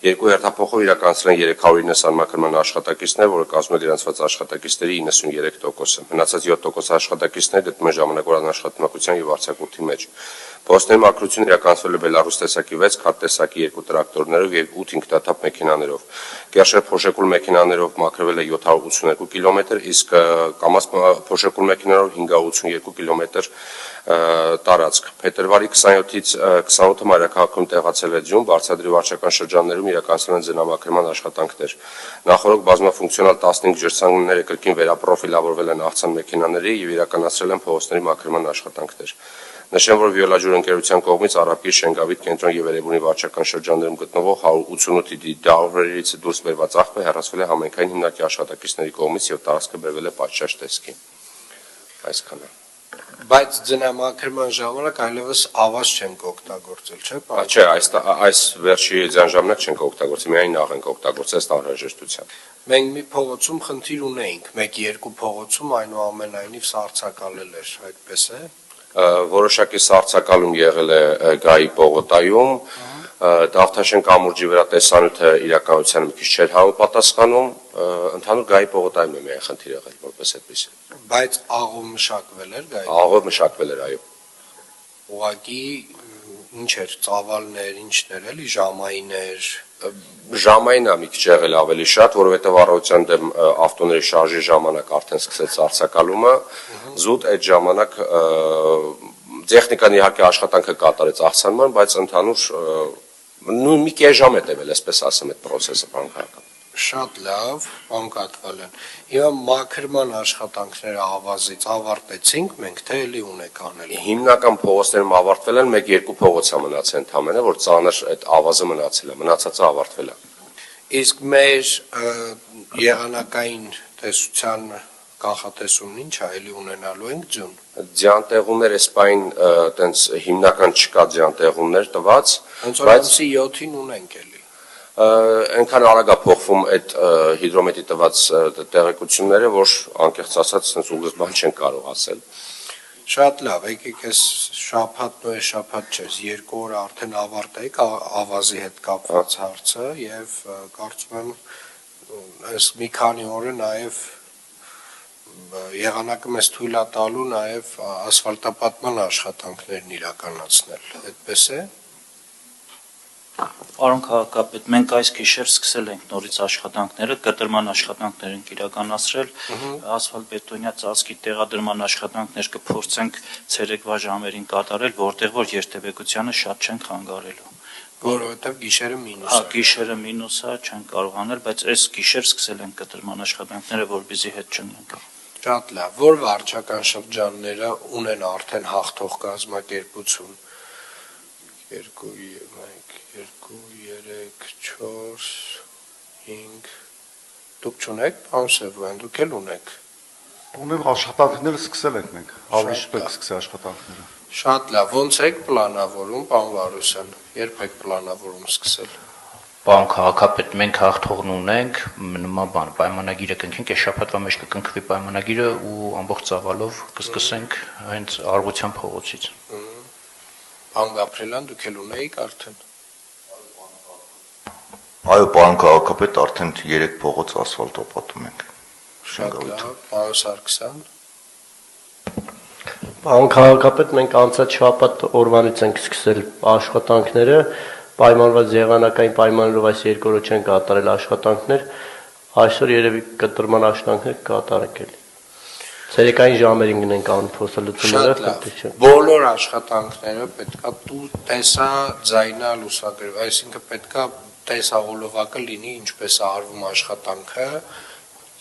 Երկու հերթափոխով իրականացրել են 390 անմաքրման աշխատակիցներ, որը կազմում է գրանցված աշխատակիցների 93%-ը։ Մնացած 7% աշխատակիցները գտնվում են ժամանակավորական աշխատունակության եւ արձակուրդի մեջ։ Փոստերի մաքրությունը իրականացվել է Բելարուս տեսակի 6, քարտ տեսակի 2 տրակտորներով եւ 8 ինքնաթափ մեքենաներով։ Կերշեր փոշեկուլ մեքենաներով մաքրվել է 782 կիլոմետր, իսկ կամաց փոշեկուլ մեքենաներով 582 կիլոմետր տարածք։ Փետրվարի 27-ից 28-ը մայրաքաղաքում տեղացել է ձյուն, բարձրադրի վարչական շրջաններում իրականացվել են ձնամաքրման աշխատանքներ։ Նախորդ բազմաֆունկցիոնալ 15 ջրցանքները կրկին վերապրոֆիլավորվել են աղցան մեքենաների եւ իրականացրել են փողոցների մաքրման աշխատանքներ։ Նշեմ, որ Վիոլաջուր ընկերության կողմից Արաբկիր, Շենգավիթ, Կենտրոն եւ Երևանի վարչական շրջաններում գտնվող 188 դահորերից դուրս բերված աղբը հեռացվել է համայնքային հիմնարկի աշխատակիցների կողմից եւ տարածքը բերվել է պատշաճ տեսքի։ Այսքանը։ Բայց ձնամաքրման ժամանակ այլևս ավազ չենք օգտագործել, չէ՞։ Չէ, այս վերջի ձյան ժամանակ չենք օգտագործել, միայն նախ ենք օգտագործել ըստ անհրաժեշտության։ Մենք մի փողոցում խնդիր ունեինք, 1-2 փողոցում այնուամենայնիվ սառցակալել էր, այդպես է։ Որոշակի սառցակալում եղել է Գայի պողոտայում, Դավթաշեն կամուրջի վրա տեսանյութը իրականությանը մի քիչ չէր համապատասխանում, ընդհանուր Գայի պողոտայում է միայն խնդիր եղել, որպես այդպես։ Բայց աղով մշակվել էր Գայի։ Աղով մշակվել էր, այո։ Ուղղակի ինչ էր, ծավալներ, ինչներ էլի, ժամայիններ։ Ժամայինը մի քիչ եղել ավելի շատ, որովհետև առավոտյան դեմ ավտոների շարժի ժամանակ արդեն սկսեց սառցակալումը, զուտ այդ ժամանակ տեխնիկան իհարկե աշխատանքը կատարեց աղցանման, բայց ընդհանուր մի կես ժամ է տևել, այսպես ասեմ, այդ process-ը բանկական։ Շատ լավ, պարոն Կատվալյան։ Հիմա մաքրման աշխատանքները ավազից ավարտեցինք մենք, թե էլի ունեք անել։ Հիմնական փողոցներում ավարտվել են, 1-2 փողոց է մնացել ընդամենը, որ ծանր այդ ավազը մնացել է, մնացածը ավարտվել է։ Իսկ մեր եղանակային տեսության կանխատեսումն ինչ է, էլի ունենալու ենք ձյուն։ Ձյանտեղումներ այս պայն տենց հիմնական չկա ձյանտեղումներ տված, բայց 7-ին ունենք էլի։ Այնքան արագ է փոխվում այդ հիդրոմետրի տված տեղեկությունները, որ անկեղծ ասած sense ուղղակի բան չեն կարող ասել։ Շատ լավ, եկեք այս շաբաթ ու շաբաթ չէ, 2 օր արդեն ավարտեք ավազի հետ կապված հարցը եւ կարծում եմ այս մի քանի օրը նաեւ եղանակը մեզ թույլ է տալու նաեւ ասֆալտապատման աշխատանքներն իրականացնել, այդպես է։ Պարոն քաղաքապետ, մենք այս գիշեր սկսել ենք նորից աշխատանքները, կտրման աշխատանքներ ենք իրականացրել, ասֆալտբետոնյա ծածկի տեղադրման աշխատանքներ կփորձենք ցերեկվա ժամերին կատարել, որտեղ որ երթևեկությանը շատ չենք խանգարելու։ Որովհետև գիշերը մինուս է։ Գիշերը մինուս է, չենք կարող անել, բայց այս գիշեր սկսել ենք կտրման աշխատանքները, որպեսզի հետ չընկնենք։ Շատ լավ, որ վարչական շրջանները ունեն արդեն հաղթող կազմակերպություն։ 2, 3, 4, 5 Դուք չունեք, պարոն Սևոյան, դուք էլ ունեք։ Ունենք աշխատանքները սկսել ենք մենք, ավելի շուտ ենք սկսել աշխատանքները։ Շատ լավ, ոնց եք պլանավորում, պարոն Վարուշյան, երբ եք պլանավորում սկսել։ Պարոն քաղաքապետ, մենք հաղթողն ունենք, նման բան, պայմանագիրը կնքենք, այս շաբաթվա մեջ կկնքվի պայմանագիրը ու ամբողջ ծավալով կսկսենք հենց Արվության փողոցից։ Պարոն Գաբրելյան, դուք էլ ունեիք արդեն։ Այո, պարոն քաղաքապետ, արդեն 3 փողոց ասֆալտապատում ենք։ Շատ լավ, պարոն Սարգսյան։ Պարոն քաղաքապետ, մենք անցած շաբաթ օրվանից ենք սկսել աշխատանքները, պայմանված եղանակային պայմաններով այս 2 օրը չեն կատարել աշխատանքներ, այսօր երևի կտրման աշխատանքներ կատարենք էլի։ Ցերեկային ժամերին գնենք անփոսալությունները, բոլոր աշխատանքները պետքա տեսա ձայնա լուսագրվ, այսինքն պետքա տեսահոլովակը լինի ինչպես է արվում աշխատանքը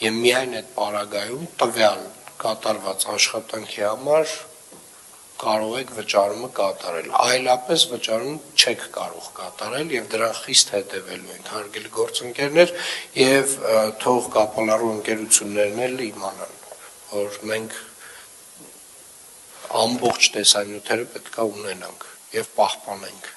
եւ միայն այդ պարագայում տվյալ կատարված աշխատանքի համար կարող եք վճարումը կատարել, այլապես վճարում չեք կարող կատարել եւ դրան խիստ հետեւելու ենք հարգելի գործընկերներ եւ թող կապալառու ընկերություններն էլ իմանան, որ մենք ամբողջ տեսանյութերը պետք է ունենանք եւ պահպանենք